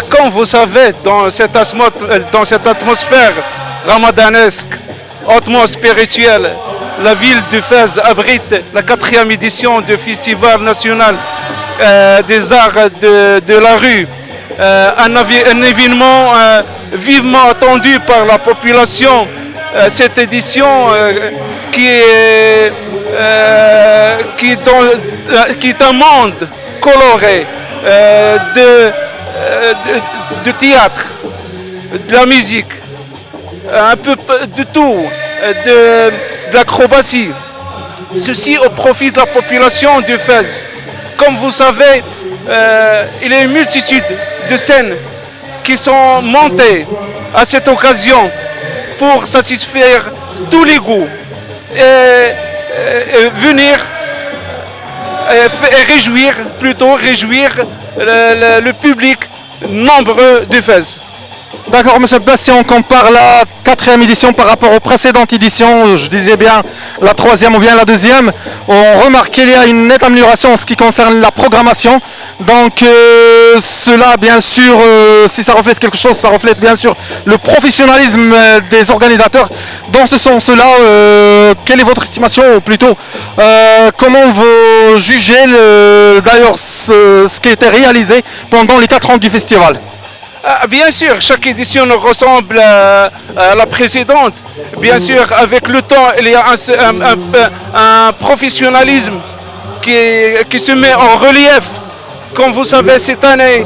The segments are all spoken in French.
Comme vous savez, dans cette atmosphère ramadanesque, hautement spirituelle, la ville de Fès abrite la 4e édition du Festival national des arts de la rue. Un événement vivement attendu par la population. Cette édition qui est un monde coloré de théâtre, de la musique, un peu de tout, de l'acrobatie. Ceci au profit de la population de Fès. Comme vous savez, il y a une multitude de scènes qui sont montées à cette occasion pour satisfaire tous les goûts et venir et réjouir le public nombreux de Fès. D'accord, monsieur Abbas, si on compare la 4e édition par rapport aux précédentes éditions, je disais bien la 3e ou bien la 2e, on remarque qu'il y a une nette amélioration en ce qui concerne la programmation. Donc cela, bien sûr, si ça reflète quelque chose, ça reflète bien sûr le professionnalisme des organisateurs. Dans ce sens-là, quelle est votre estimation, ou plutôt comment vous jugez d'ailleurs ce qui a été réalisé pendant les 4 ans du festival? Bien sûr, chaque édition ressemble à la précédente. Bien sûr, avec le temps, il y a un professionnalisme qui se met en relief. Comme vous savez, cette année,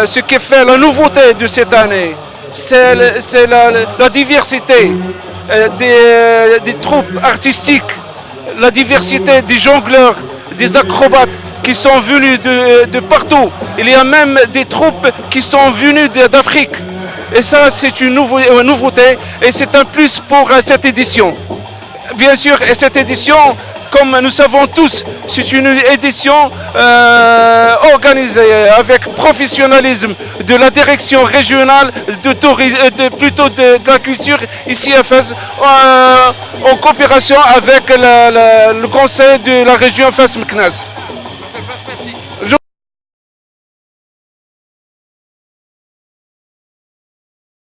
ce qui fait la nouveauté de cette année, c'est la diversité des troupes artistiques, la diversité des jongleurs, des acrobates qui sont venus de partout. Il y a même des troupes qui sont venues d'Afrique. Et ça, c'est une nouveauté et c'est un plus pour cette édition. Bien sûr, et cette édition, comme nous savons tous, c'est une édition organisée avec professionnalisme de la direction régionale de la culture ici à Fès, en coopération avec le conseil de la région Fès-Meknès.